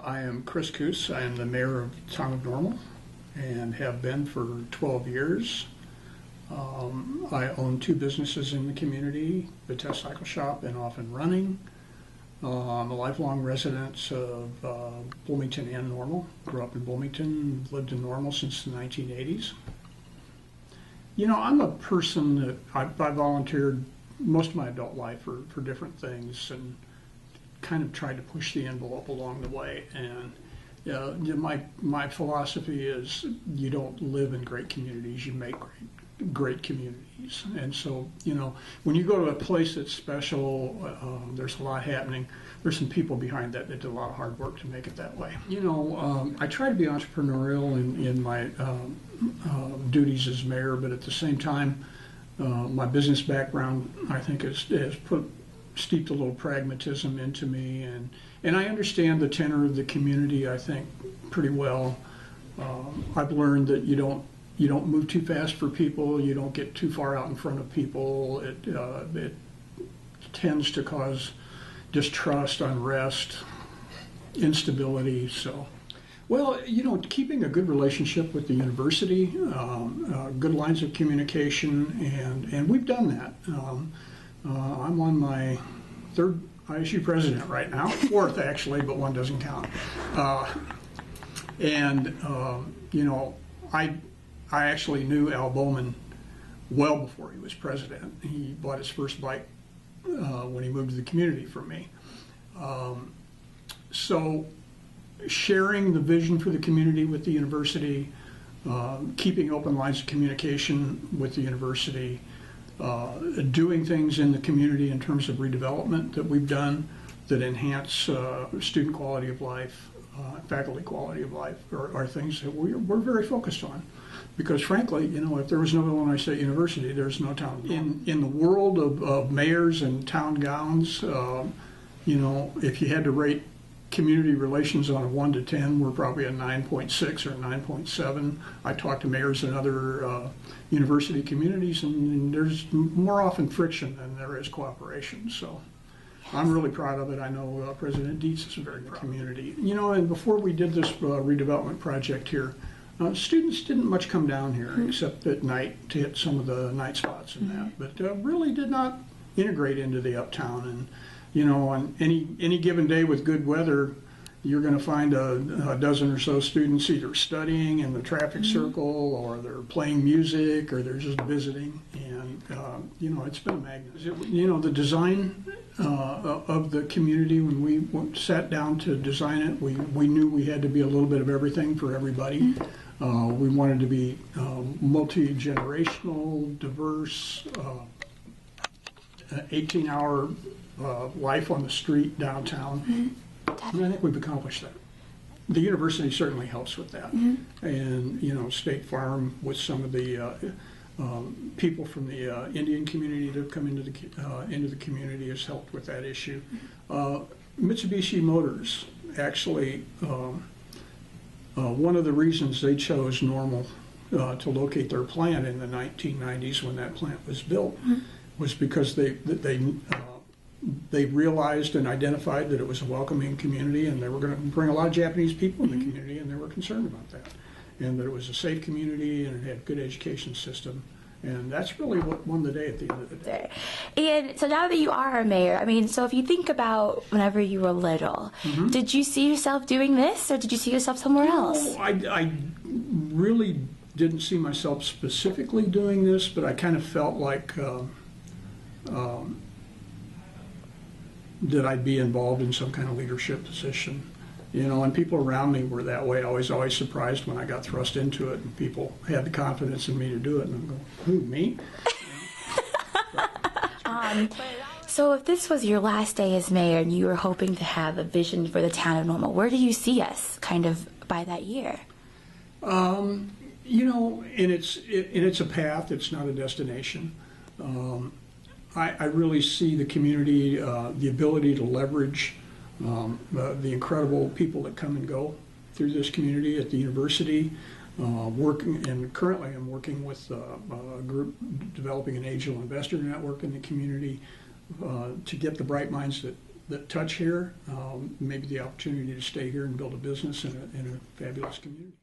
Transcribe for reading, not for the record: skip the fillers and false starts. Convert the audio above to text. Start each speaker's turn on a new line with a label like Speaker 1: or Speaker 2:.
Speaker 1: I am Chris Coos. I am the mayor of the town of Normal and have been for 12 years. I own two businesses in the community, the Test Cycle Shop and Off and Running. I'm a lifelong resident of Bloomington and Normal. Grew up in Bloomington, lived in Normal since the 1980s. You know, I'm a person that I volunteered most of my adult life for different things and kind of tried to push the envelope along the way. And my philosophy is you don't live in great communities, you make great communities. And so, you know, when you go to a place that's special, there's a lot happening. There's some people behind that did a lot of hard work to make it that way. You know, I try to be entrepreneurial in my duties as mayor, but at the same time, my business background, I think, has steeped a little pragmatism into me, and I understand the tenor of the community, I think, pretty well. I've learned that you don't move too fast for people, you don't get too far out in front of people. It tends to cause distrust, unrest, instability. So, well, you know, keeping a good relationship with the university, good lines of communication, and we've done that. I'm on my third ISU president right now, fourth actually, but one doesn't count. You know, I actually knew Al Bowman well before he was president. He bought his first bike when he moved to the community from me. So sharing the vision for the community with the university, keeping open lines of communication with the university, doing things in the community in terms of redevelopment that we've done that enhance student quality of life, faculty quality of life, are things that we're very focused on. Because frankly, you know, if there was no Illinois State University, there's no town. In the world of mayors and town gowns, you know, if you had to rate community relations on a 1 to 10, we're probably a 9.6 or 9.7. I talk to mayors in other university communities, and there's more often friction than there is cooperation. So I'm really proud of it. I know President Dietz is very proud of the community. You know, and before we did this redevelopment project here, students didn't much come down here except at night to hit some of the night spots and that, but really did not integrate into the uptown. And you know, on any given day with good weather, you're going to find a dozen or so students either studying in the traffic circle, or they're playing music, or they're just visiting. And you know, it's been a magnet. You know, the design of the community, when we sat down to design it, we knew we had to be a little bit of everything for everybody. We wanted to be multi-generational, diverse, 18-hour life on the street downtown. And I think we've accomplished that. The university certainly helps with that. And, you know, State Farm with some of the people from the Indian community that have come into the community has helped with that issue. Mitsubishi Motors, actually, one of the reasons they chose Normal to locate their plant in the 1990s when that plant was built was because they realized and identified that it was a welcoming community, and they were going to bring a lot of Japanese people in the community, and they were concerned about that, and that it was a safe community and it had a good education system. And that's really what won the day at the end of the day.
Speaker 2: And so now that you are a mayor, I mean, so if you think about whenever you were little, did you see yourself doing this, or did you see yourself somewhere else?
Speaker 1: I really didn't see myself specifically doing this, but I kind of felt like that I'd be involved in some kind of leadership position. You know, and people around me were that way. I was always surprised when I got thrust into it, and people had the confidence in me to do it, and I'm going, who, me?
Speaker 2: So if this was your last day as mayor and you were hoping to have a vision for the town of Normal, where do you see us kind of by that year?
Speaker 1: You know, and it's a path, it's not a destination. I really see the community, the ability to leverage the incredible people that come and go through this community at the university, currently I'm working with a group developing an angel investor network in the community to get the bright minds that that touch here, maybe the opportunity to stay here and build a business in a fabulous community.